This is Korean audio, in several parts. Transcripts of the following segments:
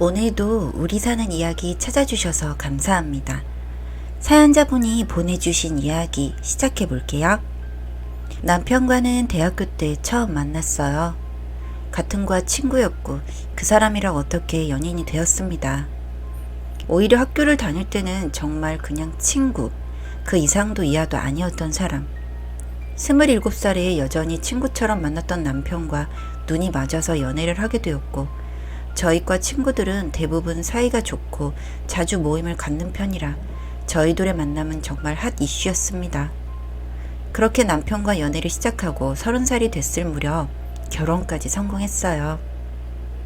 오늘도 우리 사는 이야기 찾아주셔서 감사합니다. 사연자분이 보내주신 이야기 시작해 볼게요. 남편과는 대학교 때 처음 만났어요. 같은 과 친구였고 그 사람이랑 어떻게 연인이 되었습니다. 오히려 학교를 다닐 때는 정말 그냥 친구, 그 이상도 이하도 아니었던 사람. 27살에 여전히 친구처럼 만났던 남편과 눈이 맞아서 연애를 하게 되었고, 저희과 친구들은 대부분 사이가 좋고 자주 모임을 갖는 편이라 저희 둘의 만남은 정말 핫 이슈였습니다. 그렇게 남편과 연애를 시작하고 30살이 됐을 무렵 결혼까지 성공했어요.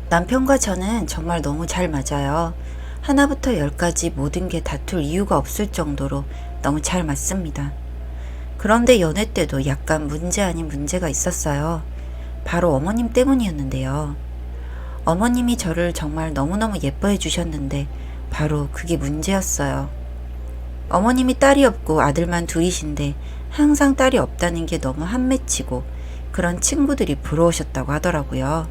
남편과 저는 정말 너무 잘 맞아요. 하나부터 10까지 모든 게 다툴 이유가 없을 정도로 너무 잘 맞습니다. 그런데 연애 때도 약간 문제 아닌 문제가 있었어요. 바로 어머님 때문이었는데요. 어머님이 저를 정말 너무너무 예뻐해 주셨는데 바로 그게 문제였어요. 어머님이 딸이 없고 아들만 둘이신데 항상 딸이 없다는 게 너무 한맺히고 그런 친구들이 부러우셨다고 하더라고요.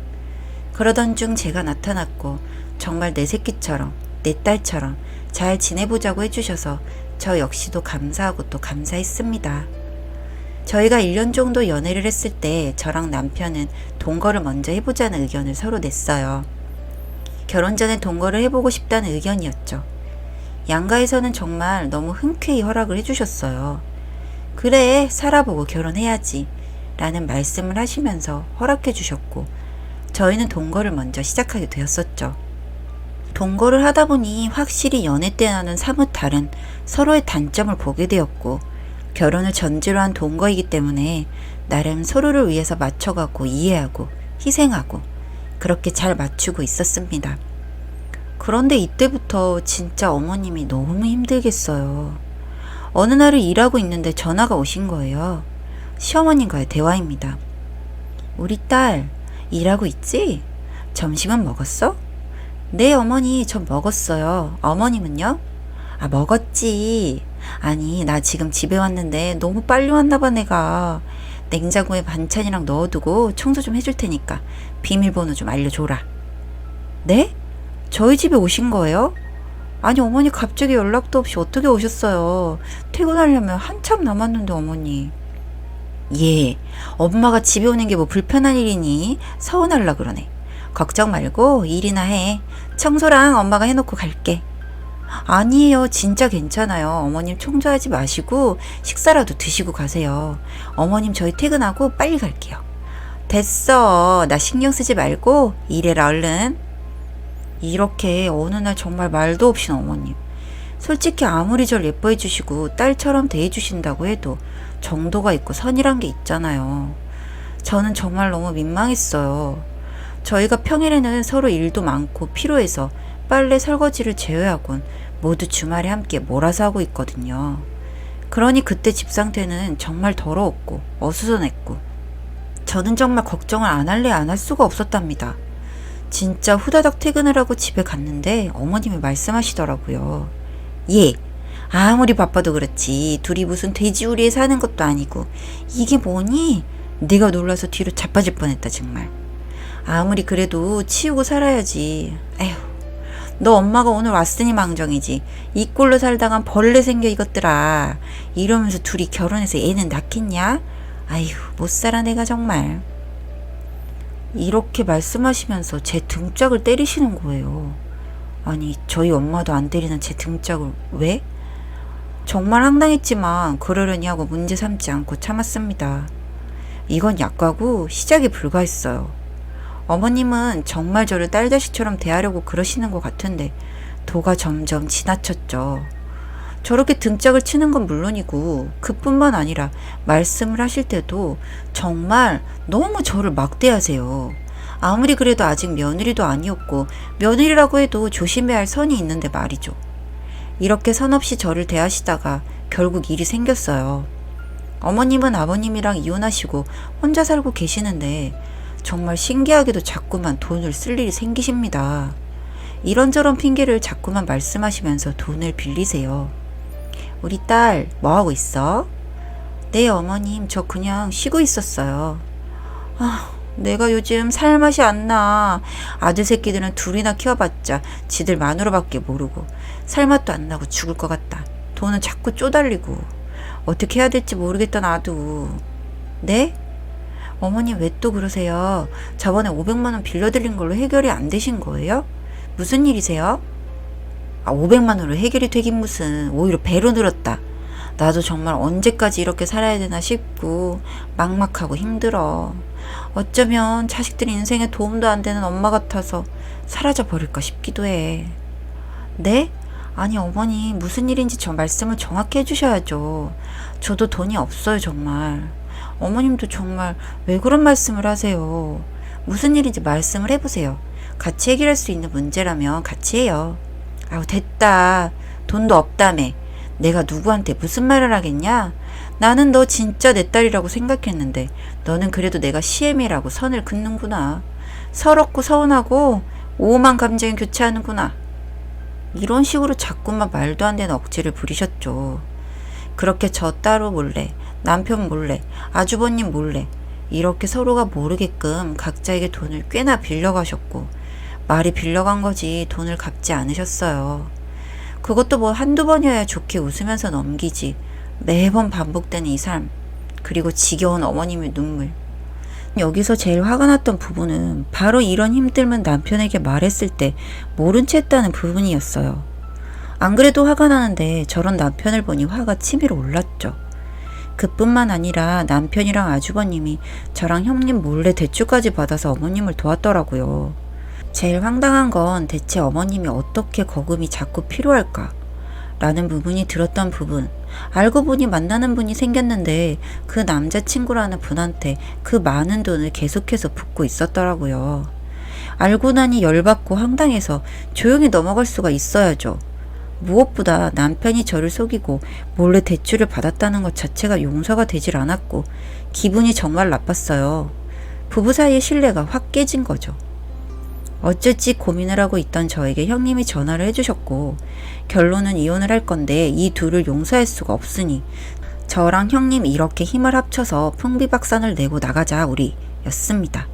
그러던 중 제가 나타났고 정말 내 새끼처럼 내 딸처럼 잘 지내보자고 해주셔서 저 역시도 감사하고 또 감사했습니다. 저희가 1년 정도 연애를 했을 때 저랑 남편은 동거를 먼저 해보자는 의견을 서로 냈어요. 결혼 전에 동거를 해보고 싶다는 의견이었죠. 양가에서는 정말 너무 흔쾌히 허락을 해주셨어요. 그래, 살아보고 결혼해야지 라는 말씀을 하시면서 허락해 주셨고, 저희는 동거를 먼저 시작하게 되었었죠. 동거를 하다 보니 확실히 연애 때와는 사뭇 다른 서로의 단점을 보게 되었고, 결혼을 전제로 한 동거이기 때문에 나름 서로를 위해서 맞춰가고 이해하고 희생하고 그렇게 잘 맞추고 있었습니다. 그런데 이때부터 진짜 어머님이 너무 힘들겠어요. 어느 날을 일하고 있는데 전화가 오신 거예요. 시어머님과의 대화입니다. 우리 딸 일하고 있지? 점심은 먹었어? 네, 어머니 전 먹었어요. 어머님은요? 아, 먹었지. 아니, 나 지금 집에 왔는데 너무 빨리 왔나봐 내가. 냉장고에 반찬이랑 넣어두고 청소 좀 해줄 테니까 비밀번호 좀 알려줘라. 네? 저희 집에 오신 거예요? 아니, 어머니 갑자기 연락도 없이 어떻게 오셨어요? 퇴근하려면 한참 남았는데 어머니. 예, 엄마가 집에 오는 게 뭐 불편한 일이니 서운하려 그러네. 걱정 말고 일이나 해. 청소랑 엄마가 해놓고 갈게. 아니에요. 진짜 괜찮아요. 어머님 청소하지 마시고 식사라도 드시고 가세요. 어머님 저희 퇴근하고 빨리 갈게요. 됐어. 나 신경 쓰지 말고 일해라 얼른. 이렇게 어느 날 정말 말도 없이 어머님. 솔직히 아무리 절 예뻐해 주시고 딸처럼 대해 주신다고 해도 정도가 있고 선이란 게 있잖아요. 저는 정말 너무 민망했어요. 저희가 평일에는 서로 일도 많고 피로해서 빨래 설거지를 제외하곤 모두 주말에 함께 몰아서 하고 있거든요. 그러니 그때 집 상태는 정말 더러웠고 어수선했고 저는 정말 걱정을 안 할래 안 할 수가 없었답니다. 진짜 후다닥 퇴근을 하고 집에 갔는데 어머님이 말씀하시더라고요. 예, 아무리 바빠도 그렇지 둘이 무슨 돼지우리에 사는 것도 아니고 이게 뭐니? 네가 놀라서 뒤로 자빠질 뻔했다 정말. 아무리 그래도 치우고 살아야지. 에휴, 너 엄마가 오늘 왔으니 망정이지. 이 꼴로 살다간 벌레 생겨 이것들아. 이러면서 둘이 결혼해서 애는 낳겠냐? 아휴, 못 살아 내가 정말. 이렇게 말씀하시면서 제 등짝을 때리시는 거예요. 아니, 저희 엄마도 안 때리는 제 등짝을 왜? 정말 황당했지만 그러려니 하고 문제 삼지 않고 참았습니다. 이건 약과고 시작에 불과했어요. 어머님은 정말 저를 딸자식처럼 대하려고 그러시는 것 같은데 도가 점점 지나쳤죠. 저렇게 등짝을 치는 건 물론이고 그뿐만 아니라 말씀을 하실 때도 정말 너무 저를 막대하세요. 아무리 그래도 아직 며느리도 아니었고 며느리라고 해도 조심해야 할 선이 있는데 말이죠. 이렇게 선 없이 저를 대하시다가 결국 일이 생겼어요. 어머님은 아버님이랑 이혼하시고 혼자 살고 계시는데 정말 신기하게도 자꾸만 돈을 쓸 일이 생기십니다. 이런저런 핑계를 자꾸만 말씀하시면서 돈을 빌리세요. 우리 딸 뭐하고 있어? 네 어머님 저 그냥 쉬고 있었어요. 아 내가 요즘 살 맛이 안 나. 아들 새끼들은 둘이나 키워봤자 지들 마누라밖에 모르고 살 맛도 안 나고 죽을 것 같다. 돈은 자꾸 쪼달리고 어떻게 해야 될지 모르겠다 나도. 네? 어머님 왜 또 그러세요? 저번에 500만 원 빌려드린 걸로 해결이 안 되신 거예요? 무슨 일이세요? 500만 원으로 해결이 되긴 무슨, 오히려 배로 늘었다. 나도 정말 언제까지 이렇게 살아야 되나 싶고 막막하고 힘들어. 어쩌면 자식들 인생에 도움도 안 되는 엄마 같아서 사라져 버릴까 싶기도 해. 네? 아니 어머니 무슨 일인지 저 말씀을 정확히 해주셔야죠. 저도 돈이 없어요 정말. 어머님도 정말 왜 그런 말씀을 하세요. 무슨 일인지 말씀을 해보세요. 같이 해결할 수 있는 문제라면 같이 해요. 아우 됐다. 돈도 없다며. 내가 누구한테 무슨 말을 하겠냐? 나는 너 진짜 내 딸이라고 생각했는데 너는 그래도 내가 시애미라고 선을 긋는구나. 서럽고 서운하고 오만 감정이 교차하는구나. 이런 식으로 자꾸만 말도 안 되는 억지를 부리셨죠. 그렇게 저 따로 몰래, 남편 몰래, 아주버님 몰래 이렇게 서로가 모르게끔 각자에게 돈을 꽤나 빌려가셨고 말이 빌려간 거지 돈을 갚지 않으셨어요. 그것도 뭐 한두 번이어야 좋게 웃으면서 넘기지. 매번 반복되는 이 삶, 그리고 지겨운 어머님의 눈물. 여기서 제일 화가 났던 부분은 바로 이런 힘듦은 남편에게 말했을 때 모른 채 했다는 부분이었어요. 안 그래도 화가 나는데 저런 남편을 보니 화가 치밀어 올랐죠. 그뿐만 아니라 남편이랑 아주버님이 저랑 형님 몰래 대출까지 받아서 어머님을 도왔더라고요. 제일 황당한 건 대체 어머님이 어떻게 거금이 자꾸 필요할까? 라는 부분이 들었던 부분. 알고 보니 만나는 분이 생겼는데 그 남자친구라는 분한테 그 많은 돈을 계속해서 붓고 있었더라고요. 알고 나니 열받고 황당해서 조용히 넘어갈 수가 있어야죠. 무엇보다 남편이 저를 속이고 몰래 대출을 받았다는 것 자체가 용서가 되질 않았고 기분이 정말 나빴어요. 부부 사이의 신뢰가 확 깨진 거죠. 어쩔지 고민을 하고 있던 저에게 형님이 전화를 해주셨고 결론은 이혼을 할 건데 이 둘을 용서할 수가 없으니 저랑 형님 이렇게 힘을 합쳐서 풍비박산을 내고 나가자 우리 였습니다.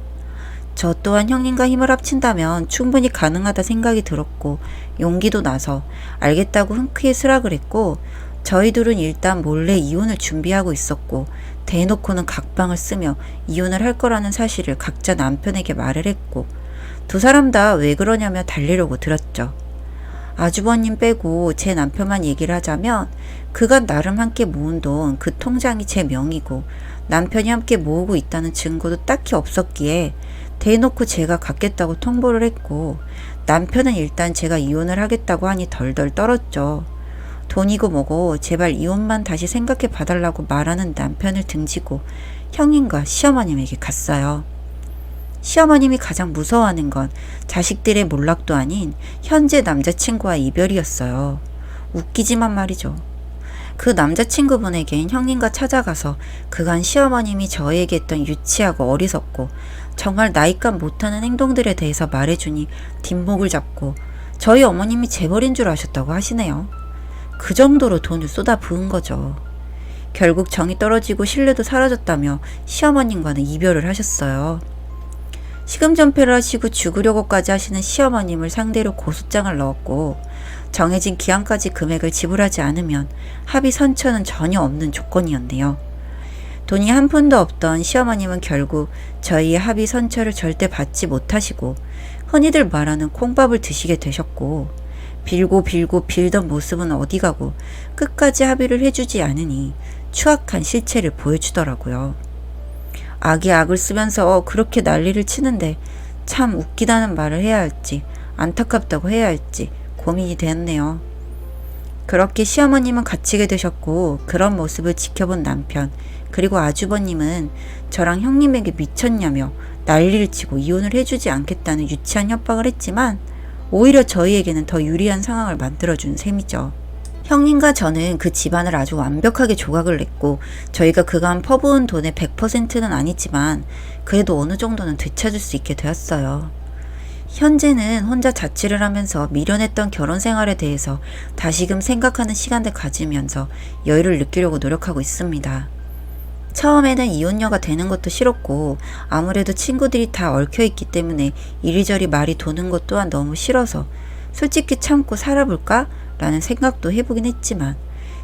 저 또한 형님과 힘을 합친다면 충분히 가능하다 생각이 들었고 용기도 나서 알겠다고 흔쾌히 수락을 했고 저희 둘은 일단 몰래 이혼을 준비하고 있었고 대놓고는 각방을 쓰며 이혼을 할 거라는 사실을 각자 남편에게 말을 했고 두 사람 다 왜 그러냐며 달래려고 들었죠. 아주버님 빼고 제 남편만 얘기를 하자면 그간 나름 함께 모은 돈 그 통장이 제 명이고 남편이 함께 모으고 있다는 증거도 딱히 없었기에 대놓고 제가 갖겠다고 통보를 했고 남편은 일단 제가 이혼을 하겠다고 하니 덜덜 떨었죠. 돈이고 뭐고 제발 이혼만 다시 생각해 봐달라고 말하는 남편을 등지고 형님과 시어머님에게 갔어요. 시어머님이 가장 무서워하는 건 자식들의 몰락도 아닌 현재 남자친구와 이별이었어요. 웃기지만 말이죠. 그 남자친구분에겐 형님과 찾아가서 그간 시어머님이 저에게 했던 유치하고 어리석고 정말 나이값 못하는 행동들에 대해서 말해주니 뒷목을 잡고 저희 어머님이 재벌인 줄 아셨다고 하시네요. 그 정도로 돈을 쏟아 부은 거죠. 결국 정이 떨어지고 신뢰도 사라졌다며 시어머님과는 이별을 하셨어요. 시금전폐를 하시고 죽으려고까지 하시는 시어머님을 상대로 고소장을 넣었고 정해진 기한까지 금액을 지불하지 않으면 합의 선처는 전혀 없는 조건이었네요. 돈이 한 푼도 없던 시어머님은 결국 저희의 합의 선처를 절대 받지 못하시고 흔히들 말하는 콩밥을 드시게 되셨고 빌고 빌던 모습은 어디 가고 끝까지 합의를 해주지 않으니 추악한 실체를 보여주더라고요. 악이 악을 쓰면서 그렇게 난리를 치는데 참 웃기다는 말을 해야 할지 안타깝다고 해야 할지 고민이 되었네요. 그렇게 시어머님은 갇히게 되셨고 그런 모습을 지켜본 남편 그리고 아주버님은 저랑 형님에게 미쳤냐며 난리를 치고 이혼을 해주지 않겠다는 유치한 협박을 했지만 오히려 저희에게는 더 유리한 상황을 만들어준 셈이죠. 형님과 저는 그 집안을 아주 완벽하게 조각을 냈고 저희가 그간 퍼부은 돈의 100%는 아니지만 그래도 어느 정도는 되찾을 수 있게 되었어요. 현재는 혼자 자취를 하면서 미련했던 결혼 생활에 대해서 다시금 생각하는 시간을 가지면서 여유를 느끼려고 노력하고 있습니다. 처음에는 이혼녀가 되는 것도 싫었고 아무래도 친구들이 다 얽혀있기 때문에 이리저리 말이 도는 것 또한 너무 싫어서 솔직히 참고 살아볼까? 라는 생각도 해보긴 했지만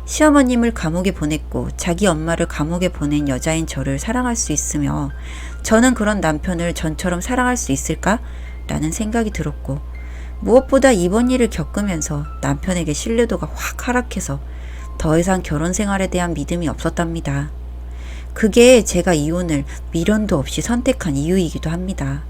시어머님을 감옥에 보냈고 자기 엄마를 감옥에 보낸 여자인 저를 사랑할 수 있으며 저는 그런 남편을 전처럼 사랑할 수 있을까? 라는 생각이 들었고 무엇보다 이번 일을 겪으면서 남편에게 신뢰도가 확 하락해서 더 이상 결혼 생활에 대한 믿음이 없었답니다. 그게 제가 이혼을 미련도 없이 선택한 이유이기도 합니다.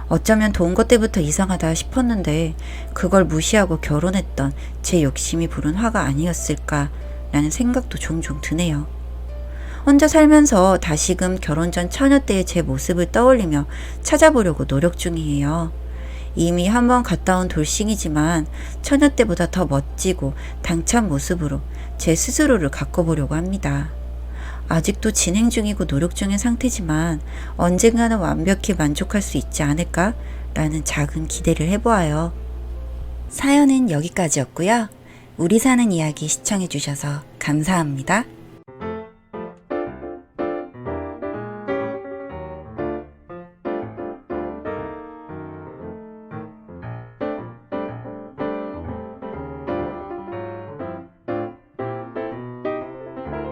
어쩌면 돈 것 때부터 이상하다 싶었는데 그걸 무시하고 결혼했던 제 욕심이 부른 화가 아니었을까라는 생각도 종종 드네요. 혼자 살면서 다시금 결혼 전 처녀 때의 제 모습을 떠올리며 찾아보려고 노력 중이에요. 이미 한번 갔다 온 돌싱이지만 처녀 때보다 더 멋지고 당찬 모습으로 제 스스로를 가꿔보려고 합니다. 아직도 진행 중이고 노력 중인 상태지만 언젠가는 완벽히 만족할 수 있지 않을까? 라는 작은 기대를 해보아요. 사연은 여기까지였고요. 우리 사는 이야기 시청해주셔서 감사합니다.